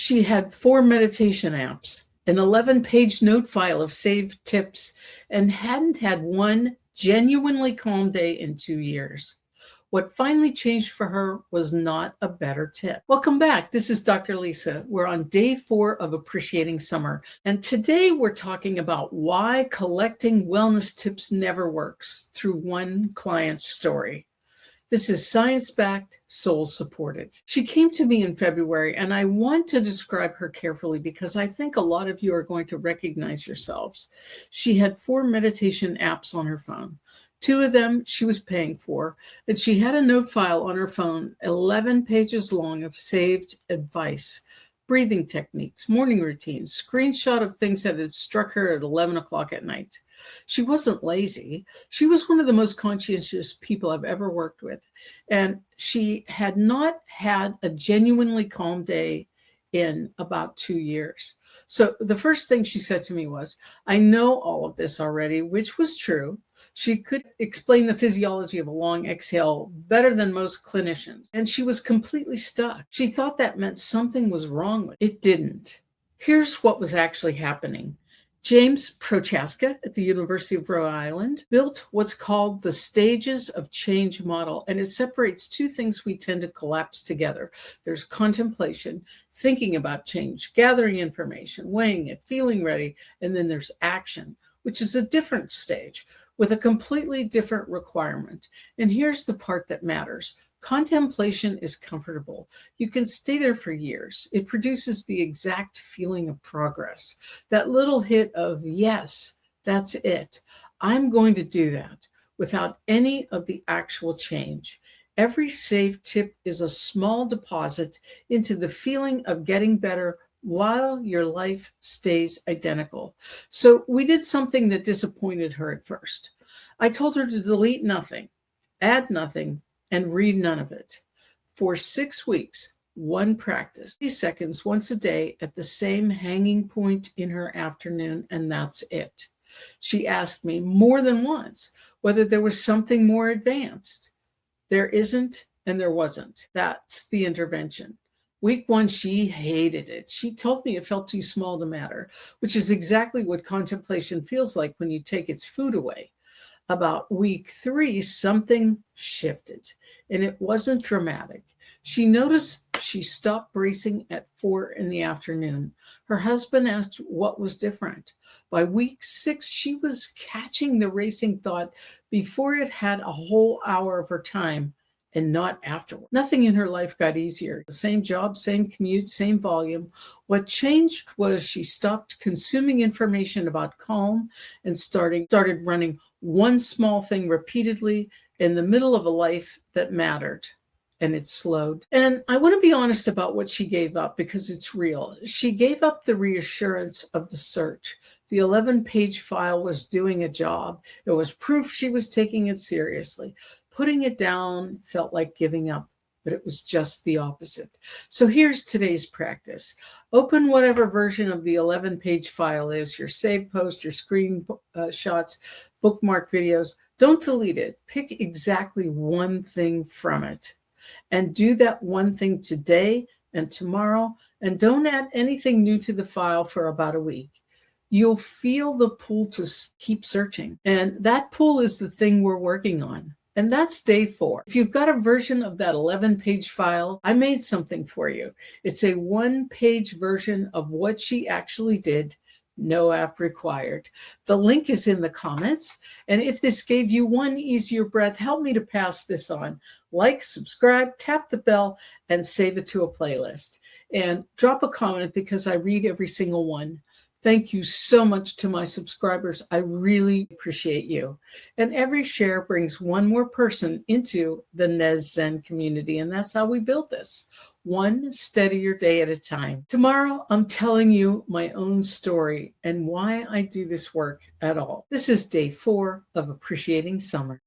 She had 4 meditation apps, an 11-page note file of saved tips, and hadn't had one genuinely calm day in 2 years. What finally changed for her was not a better tip. Welcome back. This is Dr. Lisa. We're on day 4 of Appreciating Summer. And today we're talking about why collecting wellness tips never works through one client's story. This is science-backed, soul-supported. She came to me in February, and I want to describe her carefully because I think a lot of you are going to recognize yourselves. She had 4 meditation apps on her phone. 2 of them she was paying for, and she had a note file on her phone, 11 pages long of saved advice, breathing techniques, morning routines, screenshot of things that had struck her at 11 o'clock at night. She wasn't lazy. She was one of the most conscientious people I've ever worked with. And she had not had a genuinely calm day in about 2 years. So the first thing she said to me was, I know all of this already, which was true. She could explain the physiology of a long exhale better than most clinicians. And she was completely stuck. She thought that meant something was wrong with it. It didn't. Here's what was actually happening. James Prochaska at the University of Rhode Island built what's called the Stages of Change model, and it separates 2 things we tend to collapse together. There's contemplation, thinking about change, gathering information, weighing it, feeling ready, and then there's action, which is a different stage with a completely different requirement. And here's the part that matters. Contemplation is comfortable. You can stay there for years. It produces the exact feeling of progress, that little hit of, yes, that's it. I'm going to do that without any of the actual change. Every saved tip is a small deposit into the feeling of getting better while your life stays identical. So we did something that disappointed her at first. I told her to delete nothing, add nothing, and read none of it. For 6 weeks, one practice, 30 seconds once a day at the same hanging point in her afternoon, and that's it. She asked me more than once whether there was something more advanced. There isn't, and there wasn't. That's the intervention. Week 1, she hated it. She told me it felt too small to matter, which is exactly what contemplation feels like when you take its food away. About week 3, something shifted, and it wasn't dramatic. She noticed she stopped racing at 4 in the afternoon. Her husband asked what was different. By week 6, she was catching the racing thought before it had a whole hour of her time, and not afterward. Nothing in her life got easier. The same job, same commute, same volume. What changed was she stopped consuming information about calm and started running one small thing repeatedly in the middle of a life that mattered. And it slowed. And I want to be honest about what she gave up because it's real. She gave up the reassurance of the search. The 11-page file was doing a job. It was proof she was taking it seriously. Putting it down felt like giving up, but it was just the opposite. So here's today's practice. Open whatever version of the 11-page file is, your saved post, your screen shots, bookmark videos. Don't delete it. Pick exactly one thing from it. And do that one thing today and tomorrow, and don't add anything new to the file for about a week. You'll feel the pull to keep searching, and that pull is the thing we're working on. And that's day 4. If you've got a version of that 11-page file, I made something for you. It's a 1-page version of what she actually did. No app required. The link is in the comments. And if this gave you one easier breath, help me to pass this on. Like, subscribe, tap the bell, and save it to a playlist. And drop a comment because I read every single one. Thank you so much to my subscribers. I really appreciate you. And every share brings one more person into the Nez Zen community. And that's how we build this, one steadier day at a time. Tomorrow, I'm telling you my own story and why I do this work at all. This is day 4 of Appreciating Summer.